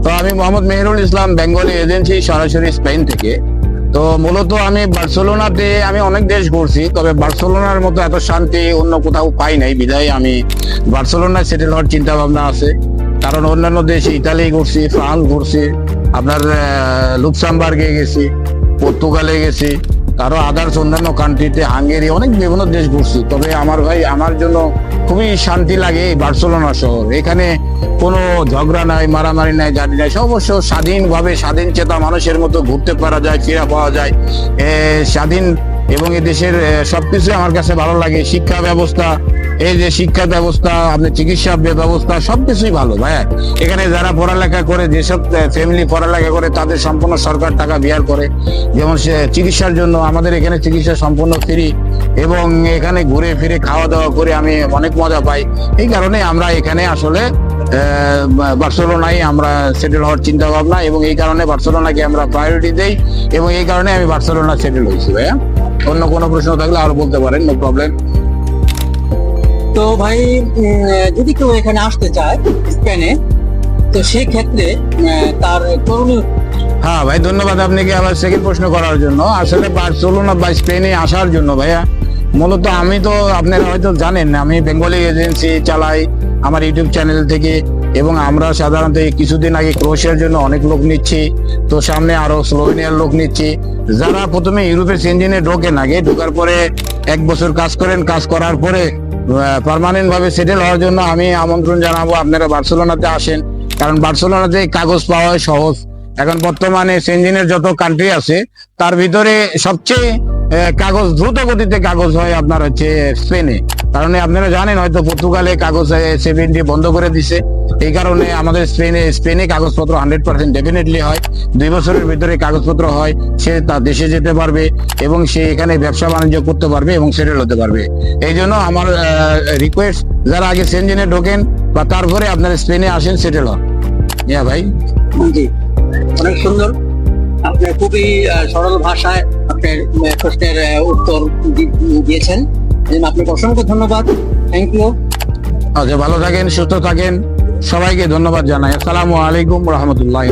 তো আমি মোহাম্মদ মেহেরুল ইসলাম, Bengali agency, সরাসরি স্পেন থেকে। তো মূলত আমি বার্সেলোনাতে আমি অনেক দেশ ঘুরছি, তবে বার্সেলোনার মতো এত শান্তি অন্য কোথাও পাই নাই, বিধায় আমি বার্সেলোনায় সেটেল হওয়ার চিন্তা ভাবনা আছে। কারণ অন্যান্য দেশ ইতালি ঘুরছি, ফ্রান্স ঘুরছি, আপনার লুক্সেমবার্গে গেছি, পর্তুগালে গেছি, আরো আদার্স অন্যান্য কান্ট্রিতে, হাঙ্গেরি, অনেক বিভিন্ন দেশ ঘুরছি। তবে আমার ভাই, আমার জন্য খুবই শান্তি লাগে এই বার্সেলোনা শহর। এখানে কোনো ঝগড়া নাই, মারামারি নাই, গাড়ি নাই, অবশ্য স্বাধীনভাবে স্বাধীন চেতা মানুষের মতো ঘুরতে পারা যায়, ফিরা পাওয়া যায় স্বাধীন। এবং এই দেশের সবকিছু আমার কাছে ভালো লাগে। শিক্ষা ব্যবস্থা, এই যে শিক্ষা ব্যবস্থা, আপনার চিকিৎসা ব্যবস্থা, সবকিছুই ভালো ভাইয়া। এখানে যারা পড়ালেখা করে, যেসব ফ্যামিলি পড়ালেখা করে, তাদের সম্পূর্ণ সরকার টাকা বিয়ার করে। যেমন সে চিকিৎসার জন্য আমাদের এখানে চিকিৎসা সম্পূর্ণ ফ্রি, এবং এখানে ঘুরে ফিরে খাওয়া দাওয়া করে আমি অনেক মজা পাই। এই কারণে আমরা এখানে আসলে বার্সেলোনায় আমরা সেটেল হওয়ার চিন্তা ভাবনা, এবং এই কারণে বার্সেলোনাকে আমরা প্রায়োরিটি দেই, এবং এই কারণে আমি বার্সেলোনা সেটেল হয়েছি ভাইয়া। অন্য কোনো প্রশ্ন থাকলে আরো বলতে পারেন, নো প্রবলেম। তো ভাই, যদি কেউ এখানে আসতে চায় স্পেনে, তো সেই ক্ষেত্রে তার করণীয়। হ্যাঁ ভাই, ধন্যবাদ আপনাকে আবার সেকেন্ড প্রশ্ন করার জন্য। আসলে বার্সেলোনা বা স্পেনে আসার জন্য ভাইয়া, মূলত আমি তো, আপনারা হয়তো জানেন, আমি বেঙ্গলি এজেন্সি চালাই আমার ইউটিউব চ্যানেল থেকে, এবং আমরা সাধারণত এই কিছুদিন আগে ক্রোয়েশিয়ার জন্য অনেক লোক নিচ্ছি, তো সামনে আরো স্লোভেনিয়ার লোক নিচ্ছি। যারা প্রথমে ইউরোপের সেনজেনে ঢোকেন, আগে ঢোকার পরে 1 বছর কাজ করেন, কাজ করার পরে পার্মানেন্ট ভাবে সেটেল হওয়ার জন্য আমি আমন্ত্রণ জানাবো, আপনারা বার্সেলোনাতে আসেন। কারণ বার্সেলোনাতে কাগজ পাওয়া সহজ। এখন বর্তমানে সেনজেনের যত কান্ট্রি আছে, তার ভিতরে সবচেয়ে কাগজ দ্রুত গতিতে কাগজ হয় আপনার হচ্ছে স্পেনে। কারণ আপনারা জানেন হয়তো পর্তুগালে কাগজ 70 বন্ধ করে দিছে। এই কারণে আমাদের স্পেনে কাগজপত্র 100% ডেফিনেটলি হয়। 2 বছরের ভিতরে কাগজপত্র হয়, সে তার দেশে যেতে পারবে, এবং সে এখানে ব্যবসা বাণিজ্য করতে পারবে এবং সেটেল হতে পারবে। এই জন্য আমার রিকোয়েস্ট, যারা আগে সেনজেনে ঢোকেন বা তারপরে আপনারা স্পেনে আসেন, সেটেল হন। হ্যাঁ ভাই, জি, অনেক সুন্দর। আপনি খুবই সরল ভাষায় আপনার প্রশ্নের উত্তর দিয়েছেন, এজন্য আপনাকে অসংখ্য ধন্যবাদ। Thank you. আচ্ছা, ভালো থাকেন, সুস্থ থাকেন, সবাইকে ধন্যবাদ জানাই। আসসালামু আলাইকুম রহমতুল্লাহ।